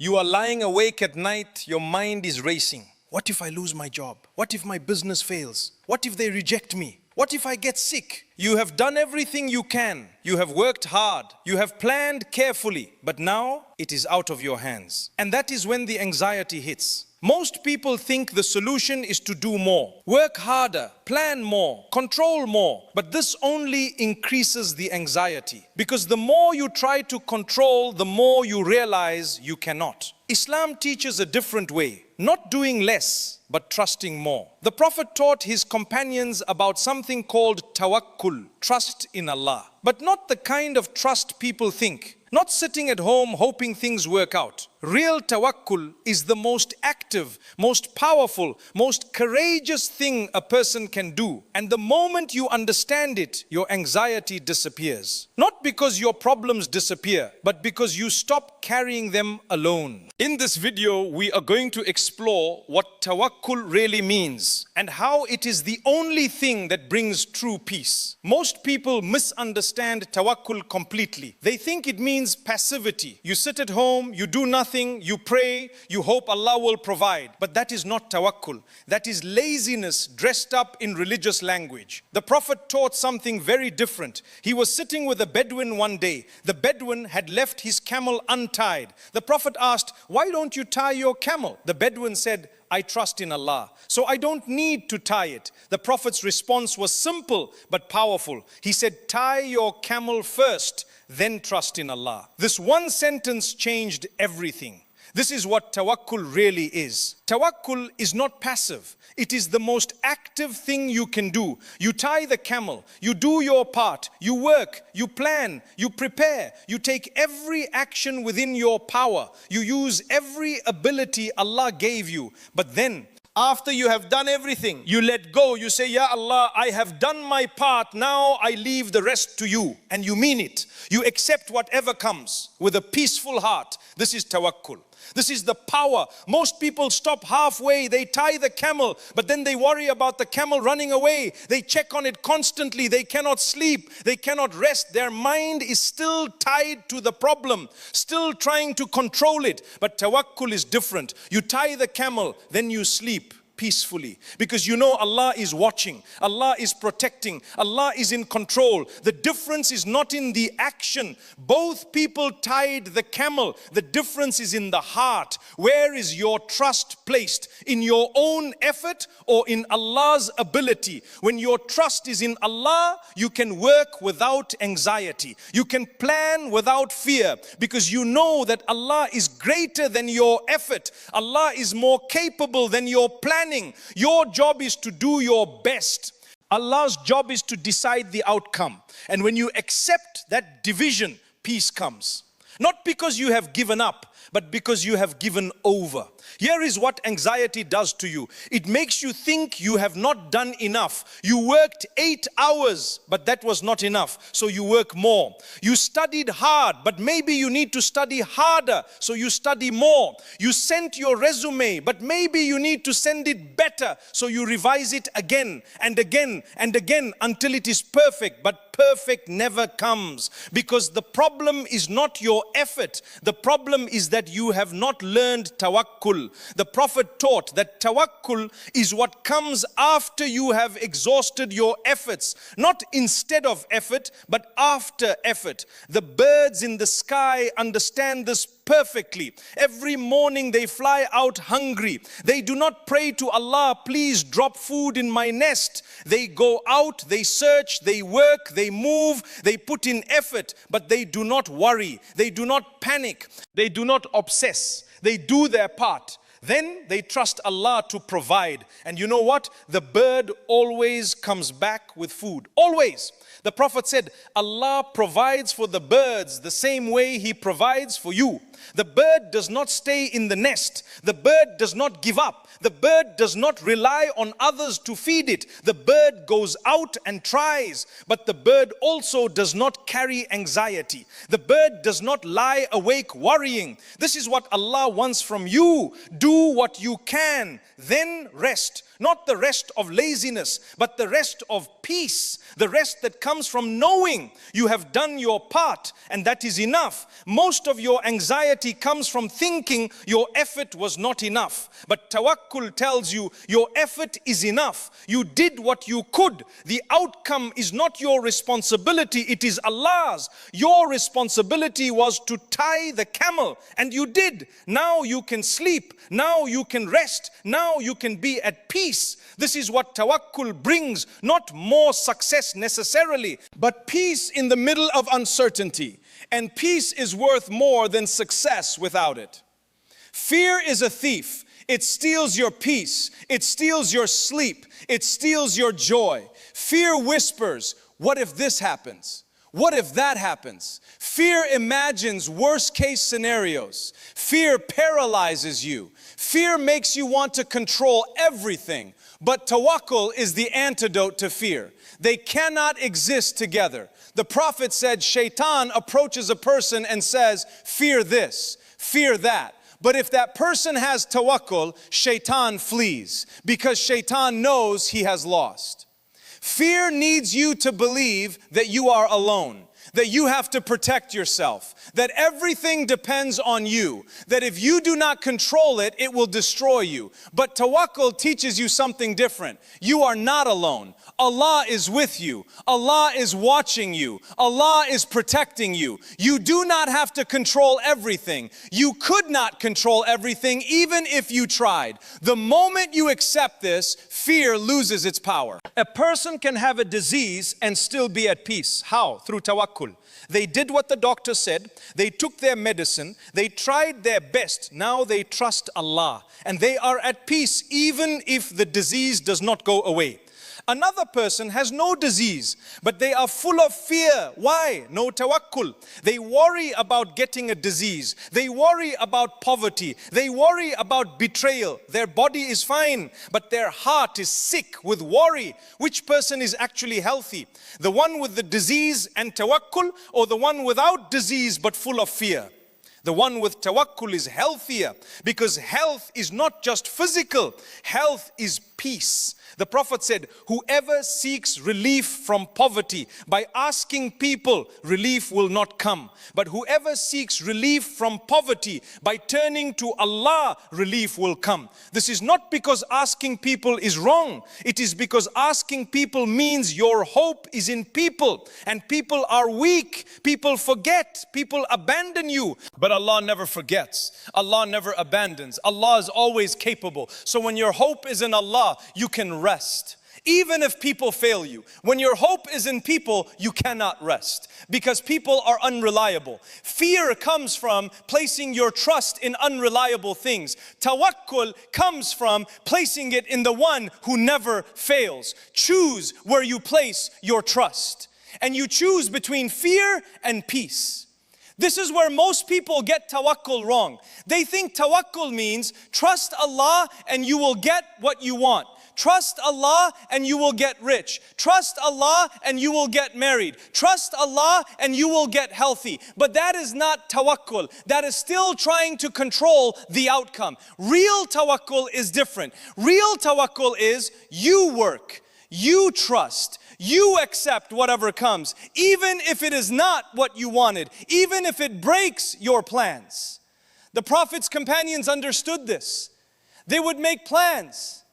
You are lying awake at night, your mind is racing. What if I lose my job? What if my business fails? What if they reject me? What if I get sick? You have done everything you can. You have worked hard. You have planned carefully. But now it is out of your hands. And that is when the anxiety hits. Most people think the solution is to do more, work harder, plan more, control more. But this only increases the anxiety. Because the more you try to control, the more you realize you cannot. Islam teaches a different way, not doing less, but trusting more. The Prophet taught his companions about something called Tawakkul, trust in Allah. But not the kind of trust people think. Not sitting at home hoping things work out. Real tawakkul is the most active, most powerful, most courageous thing a person can do. And the moment you understand it, your anxiety disappears. Not because your problems disappear, but because you stop carrying them alone. In this video, we are going to explore what tawakkul really means and how it is the only thing that brings true peace. Most people misunderstand tawakkul completely. They think it means passivity. You sit at home, you do nothing, you pray, you hope Allah will provide. But that is not tawakkul. That is laziness dressed up in religious language. The Prophet taught something very different. He was sitting with a Bedouin one day. The Bedouin had left his camel untied. The Prophet asked, "Why don't you tie your camel?" The Bedouin said, "I trust in Allah, so I don't need to tie it." The Prophet's response was simple but powerful. He said, "Tie your camel first, then trust in Allah." This one sentence changed everything. This is what tawakkul really is. Tawakkul is not passive. It is the most active thing you can do. You tie the camel, you do your part, you work, you plan, you prepare, you take every action within your power. You use every ability Allah gave you. But then, after you have done everything, you let go. You say, "Ya Allah, I have done my part. Now I leave the rest to you." And you mean it. You accept whatever comes with a peaceful heart. This is tawakkul. This is the power. Most people stop halfway. They tie the camel, but then they worry about the camel running away. They check on it constantly. They cannot sleep. They cannot rest. Their mind is still tied to the problem, still trying to control it. But tawakkul is different. You tie the camel, then you sleep peacefully, because you know Allah is watching, Allah is protecting, Allah is in control. The difference is not in the action. Both people tied the camel. The difference is in the heart. Where is your trust placed? In your own effort or in Allah's ability? When your trust is in Allah, you can work without anxiety. You can plan without fear, because you know that Allah is greater than your effort. Allah is more capable than your planning. Your job is to do your best. Allah's job is to decide the outcome. And when you accept that division, peace comes. Not because you have given up, but because you have given over. Here is what anxiety does to you. It makes you think you have not done enough. You worked 8 hours, but that was not enough, so you work more. You studied hard, but maybe you need to study harder, so you study more. You sent your resume, but maybe you need to send it better, so you revise it again and again and again until it is perfect. But perfect never comes, because the problem is not your effort. The problem is that you have not learned tawakkul. The Prophet taught that tawakkul is what comes after you have exhausted your efforts. Not instead of effort, but after effort. The birds in the sky understand this perfectly. Every morning they fly out hungry. They do not pray to Allah, "Please drop food in my nest." They go out, they search, they work, they move, they put in effort, but they do not worry. They do not panic. They do not obsess. They do their part. Then they trust Allah to provide. And you know what? The bird always comes back with food. Always. The Prophet said, Allah provides for the birds the same way He provides for you. The bird does not stay in the nest. The bird does not give up. The bird does not rely on others to feed it. The bird goes out and tries. But the bird also does not carry anxiety. The bird does not lie awake worrying. This is what Allah wants from you. Do what you can, then rest. Not the rest of laziness, but the rest of peace. The rest that comes from knowing you have done your part, and that is enough. Most of your anxiety anxiety comes from thinking your effort was not enough. But tawakkul tells you your effort is enough. You did what you could. The outcome is not your responsibility, it is Allah's. Your responsibility was to tie the camel, and you did. Now you can sleep. Now you can rest. Now you can be at peace. This is what tawakkul brings, not more success necessarily, but peace in the middle of uncertainty. And peace is worth more than success without it. Fear is a thief. It steals your peace. It steals your sleep. It steals your joy. Fear whispers, what if this happens? What if that happens? Fear imagines worst case scenarios. Fear paralyzes you. Fear makes you want to control everything. But tawakkul is the antidote to fear. They cannot exist together. The Prophet said, Shaitan approaches a person and says, fear this, fear that. But if that person has tawakkul, Shaitan flees, because Shaitan knows he has lost. Fear needs you to believe that you are alone, that you have to protect yourself, that everything depends on you, that if you do not control it, it will destroy you. But tawakkul teaches you something different. You are not alone. Allah is with you. Allah is watching you. Allah is protecting you. You do not have to control everything. You could not control everything even if you tried. The moment you accept this, fear loses its power. A person can have a disease and still be at peace. How? Through tawakkul. They did what the doctor said. They took their medicine. They tried their best. Now they trust Allah. And they are at peace even if the disease does not go away. Another person has no disease, but they are full of fear. Why? No tawakkul. They worry about getting a disease. They worry about poverty. They worry about betrayal. Their body is fine, but their heart is sick with worry. Which person is actually healthy? The one with the disease and tawakkul, or the one without disease but full of fear? The one with tawakkul is healthier, because health is not just physical. Health is peace. The Prophet said, whoever seeks relief from poverty by asking people, relief will not come. But whoever seeks relief from poverty by turning to Allah, relief will come. This is not because asking people is wrong. It is because asking people means your hope is in people. And people are weak. People forget. People abandon you. But Allah never forgets. Allah never abandons. Allah is always capable. So when your hope is in Allah, you can rest. Even if people fail you, when your hope is in people, you cannot rest, because people are unreliable. Fear comes from placing your trust in unreliable things. Tawakkul comes from placing it in the one who never fails. Choose where you place your trust, and you choose between fear and peace. This is where most people get tawakkul wrong. They think tawakkul means trust Allah and you will get what you want. Trust Allah and you will get rich. Trust Allah and you will get married. Trust Allah and you will get healthy. But that is not tawakkul. That is still trying to control the outcome. Real tawakkul is different. Real tawakkul is you work, you trust, you accept whatever comes, even if it is not what you wanted, even if it breaks your plans. The Prophet's companions understood this. They would make plans,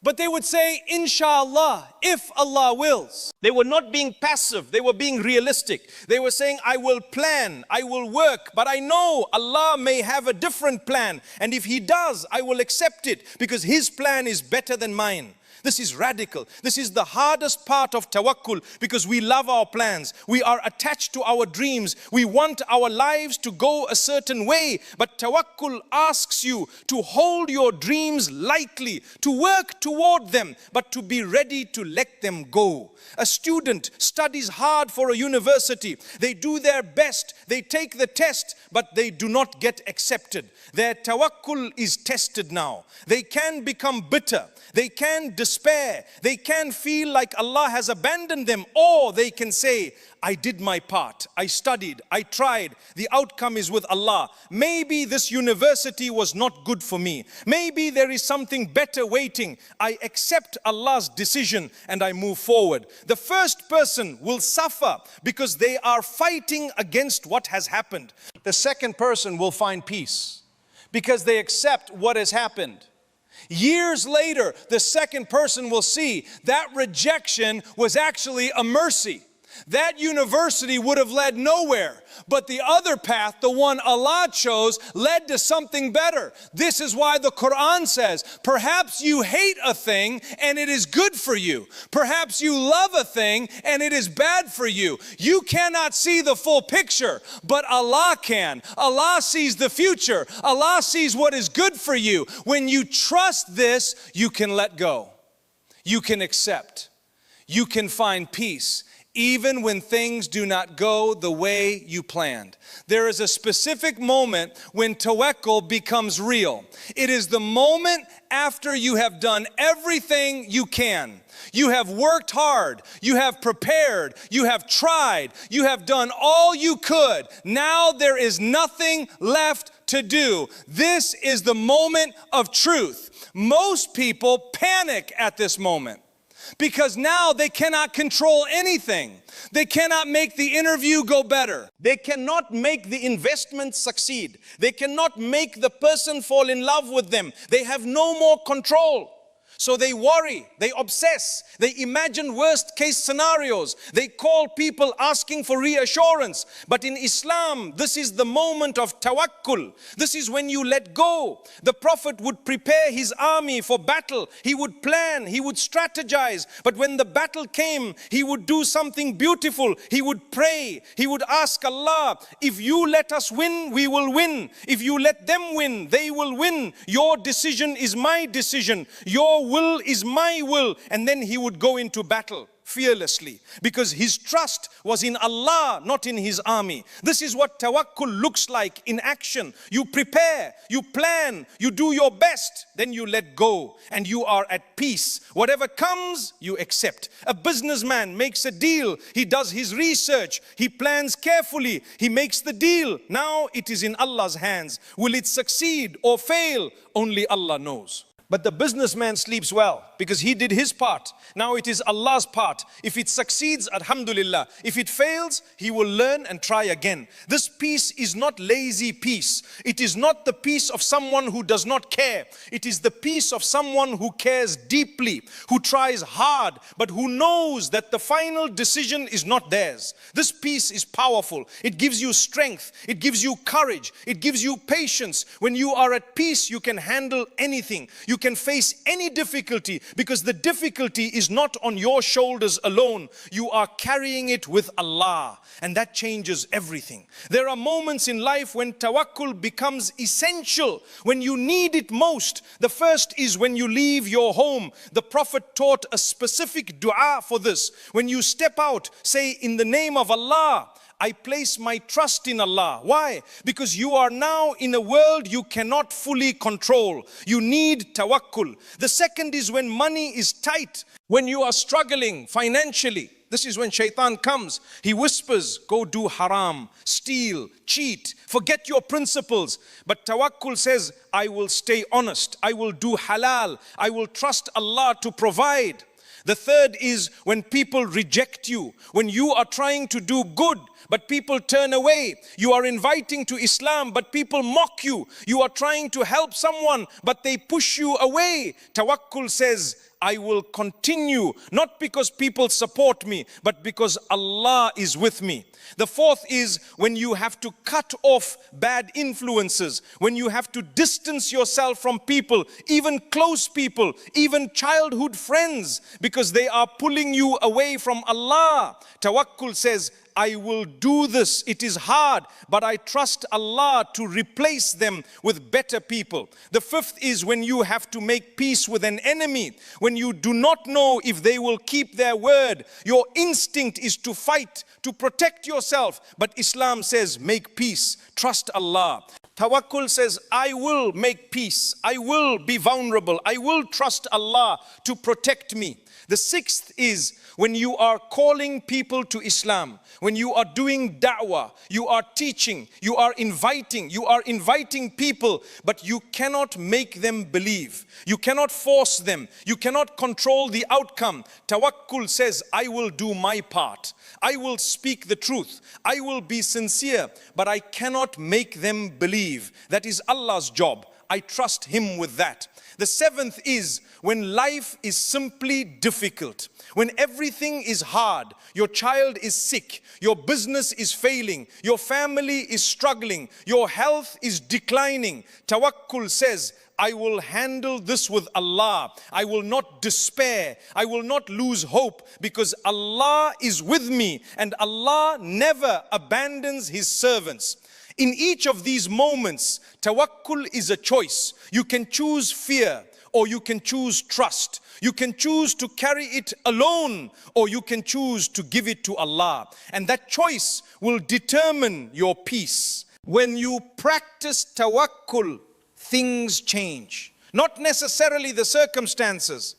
but they would say, Inshallah, if Allah wills. They were not being passive, they were being realistic. They were saying, I will plan, I will work, but I know Allah may have a different plan. And if He does, I will accept it, because His plan is better than mine. This is radical. This is the hardest part of tawakkul, because we love our plans. We are attached to our dreams. We want our lives to go a certain way. But tawakkul asks you to hold your dreams lightly, to work toward them, but to be ready to let them go. A student studies hard for a university. They do their best. They take the test, but they do not get accepted. Their tawakkul is tested now. They can become bitter. They can despair. They can feel like Allah has abandoned them, or they can say, I did my part, I studied, I tried, the outcome is with Allah. Maybe this university was not good for me. Maybe there is something better waiting. I accept Allah's decision and I move forward. The first person will suffer because they are fighting against what has happened. The second person will find peace because they accept what has happened. Years later, the second person will see that rejection was actually a mercy. That university would have led nowhere, but the other path, the one Allah chose, led to something better. This is why the Quran says, perhaps you hate a thing and it is good for you. Perhaps you love a thing and it is bad for you. You cannot see the full picture, but Allah can. Allah sees the future. Allah sees what is good for you. When you trust this, you can let go. You can accept. You can find peace. Even when things do not go the way you planned. There is a specific moment when tawakkul becomes real. It is the moment after you have done everything you can. You have worked hard, you have prepared, you have tried, you have done all you could. Now there is nothing left to do. This is the moment of truth. Most people panic at this moment, because now they cannot control anything. They cannot make the interview go better. They cannot make the investment succeed. They cannot make the person fall in love with them. They have no more control. So they worry, they obsess, they imagine worst case scenarios. They call people asking for reassurance. But in Islam, this is the moment of tawakkul. This is when you let go. The Prophet would prepare his army for battle. He would plan, he would strategize. But when the battle came, he would do something beautiful. He would pray. He would ask Allah, if you let us win, we will win. If you let them win, they will win. Your decision is my decision. Your will is my will. And then he would go into battle fearlessly, because his trust was in Allah, not in his army. This is what tawakkul looks like in action. You prepare, you plan, you do your best, then you let go and you are at peace. Whatever comes, you accept. A businessman makes a deal, he does his research, he plans carefully, he makes the deal. Now it is in Allah's hands. Will it succeed or fail? Only Allah knows. But the businessman sleeps well because he did his part. Now it is Allah's part. If it succeeds, alhamdulillah. If it fails, he will learn and try again. This peace is not lazy peace. It is not the peace of someone who does not care. It is the peace of someone who cares deeply, who tries hard, but who knows that the final decision is not theirs. This peace is powerful. It gives you strength. It gives you courage. It gives you patience. When you are at peace, you can handle anything. You can face any difficulty, because the difficulty is not on your shoulders alone. You are carrying it with Allah, and that changes everything. There are moments in life when tawakkul becomes essential, when you need it most. The first is when you leave your home. The Prophet taught a specific dua for this. When you step out, say, in the name of Allah, I place my trust in Allah. Why? Because you are now in a world you cannot fully control. You need tawakkul. The second is when money is tight, when you are struggling financially. This is when shaitan comes. He whispers, go do haram, steal, cheat, forget your principles. But tawakkul says, I will stay honest. I will do halal. I will trust Allah to provide. The third is when people reject you, when you are trying to do good, but people turn away. You are inviting to Islam, but people mock you. You are trying to help someone, but they push you away. Tawakkul says, I will continue, not because people support me, but because Allah is with me. The fourth is when you have to cut off bad influences, when you have to distance yourself from people, even close people, even childhood friends, because they are pulling you away from Allah. Tawakkul says, I will do this. It is hard, but I trust Allah to replace them with better people. The fifth is when you have to make peace with an enemy, when you do not know if they will keep their word. Your instinct is to fight, to protect yourself. But Islam says, make peace, trust Allah. Tawakkul says, I will make peace. I will be vulnerable. I will trust Allah to protect me. The sixth is when you are calling people to Islam, when you are doing da'wah, you are teaching, you are inviting people, but you cannot make them believe. You cannot force them. You cannot control the outcome. Tawakkul says, I will do my part. I will speak the truth. I will be sincere, but I cannot make them believe. That is Allah's job. I trust Him with that. The seventh is when life is simply difficult, when everything is hard, your child is sick, your business is failing, your family is struggling, your health is declining. Tawakkul says, I will handle this with Allah. I will not despair. I will not lose hope because Allah is with me and Allah never abandons His servants. In each of these moments, tawakkul is a choice. You can choose fear or you can choose trust. You can choose to carry it alone or you can choose to give it to Allah. And that choice will determine your peace. When you practice tawakkul, things change. Not necessarily the circumstances,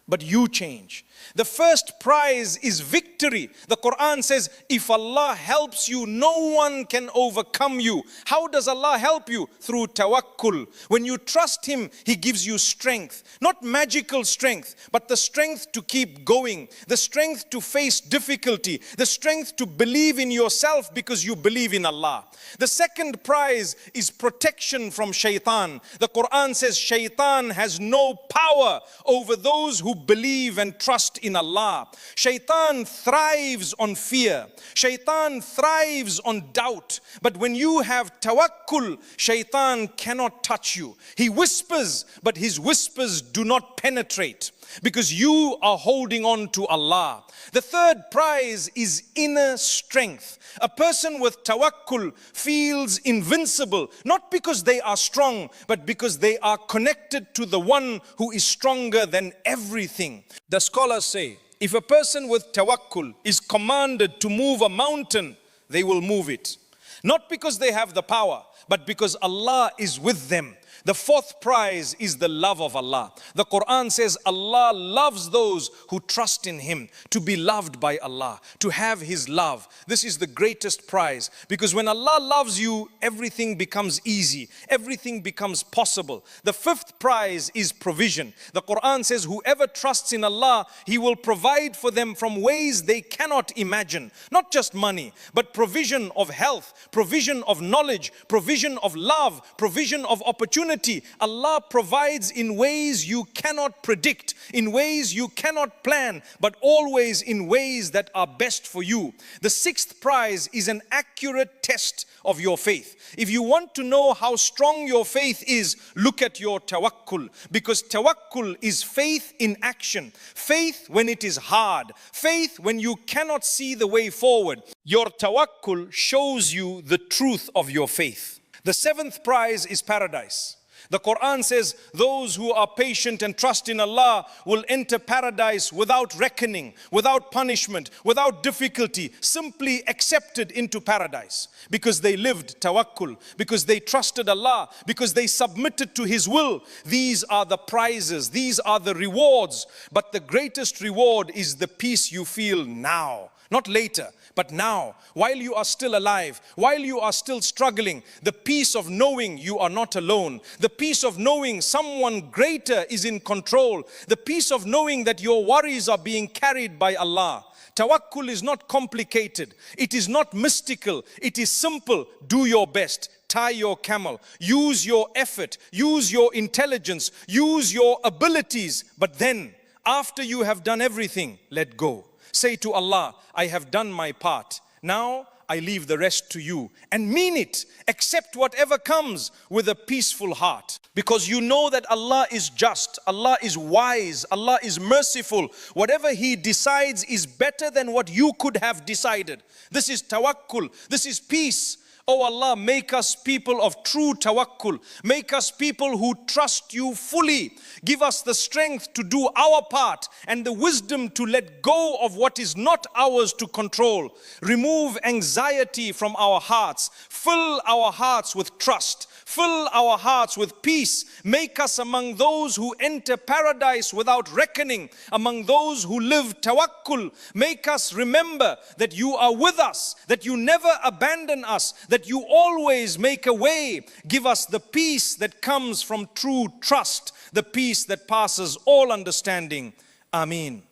but you change. The first prize is victory. The Quran says, if Allah helps you, no one can overcome you. How does Allah help you? Through tawakkul. When you trust Him, He gives you strength. Not magical strength, but the strength to keep going. The strength to face difficulty. The strength to believe in yourself because you believe in Allah. The second prize is protection from shaitan. The Quran says, shaitan has no power over those who believe and trust in Allah. Shaitan thrives on fear. Shaitan thrives on doubt. But when you have tawakkul, shaitan cannot touch you. He whispers, but his whispers do not penetrate because you are holding on to Allah. The third prize is inner strength. A person with tawakkul feels invincible, not because they are strong, but because they are connected to the one who is stronger than everything. The scholars say, if a person with tawakkul is commanded to move a mountain, they will move it. Not because they have the power, but because Allah is with them. The fourth prize is the love of Allah. The Quran says Allah loves those who trust in Him, to be loved by Allah, to have His love. This is the greatest prize because when Allah loves you, everything becomes easy, everything becomes possible. The fifth prize is provision. The Quran says whoever trusts in Allah, He will provide for them from ways they cannot imagine. Not just money, but provision of health, provision of knowledge, provision of love, provision of opportunity. Allah provides in ways you cannot predict, in ways you cannot plan, but always in ways that are best for you. The sixth prize is an accurate test of your faith. If you want to know how strong your faith is, look at your tawakkul, because tawakkul is faith in action. Faith when it is hard, faith when you cannot see the way forward. Your tawakkul shows you the truth of your faith. The seventh prize is paradise. The Quran says those who are patient and trust in Allah will enter paradise without reckoning, without punishment, without difficulty, simply accepted into paradise because they lived tawakkul, because they trusted Allah, because they submitted to His will. These are the prizes, these are the rewards, but the greatest reward is the peace you feel now. Not later, but now, while you are still alive, while you are still struggling, the peace of knowing you are not alone, the peace of knowing someone greater is in control, the peace of knowing that your worries are being carried by Allah. Tawakkul is not complicated, it is not mystical, it is simple. Do your best. Tie your camel, use your effort, use your intelligence, use your abilities, but then, after you have done everything, let go. Say to Allah, I have done my part. Now I leave the rest to you. And mean it. Accept whatever comes with a peaceful heart. Because you know that Allah is just, Allah is wise, Allah is merciful. Whatever He decides is better than what you could have decided. This is tawakkul. This is peace. Oh Allah, make us people of true tawakkul. Make us people who trust You fully. Give us the strength to do our part and the wisdom to let go of what is not ours to control. Remove anxiety from our hearts. Fill our hearts with trust. Fill our hearts with peace. Make us among those who enter paradise without reckoning, among those who live tawakkul. Make us remember that you are with us, that you never abandon us, that you always make a way. Give us the peace that comes from true trust, the peace that passes all understanding. Ameen.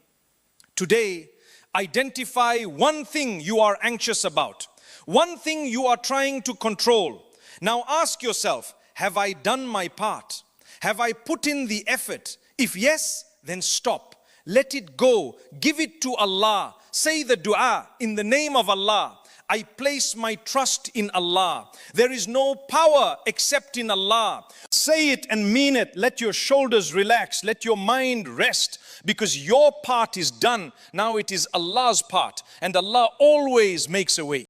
Today, identify one thing you are anxious about, one thing you are trying to control. Now ask yourself, have I done my part? Have I put in the effort? If yes, then stop. Let it go. Give it to Allah. Say the dua in the name of Allah. I place my trust in Allah. There is no power except in Allah. Say it and mean it. Let your shoulders relax. Let your mind rest, because your part is done. Now it is Allah's part, and Allah always makes a way.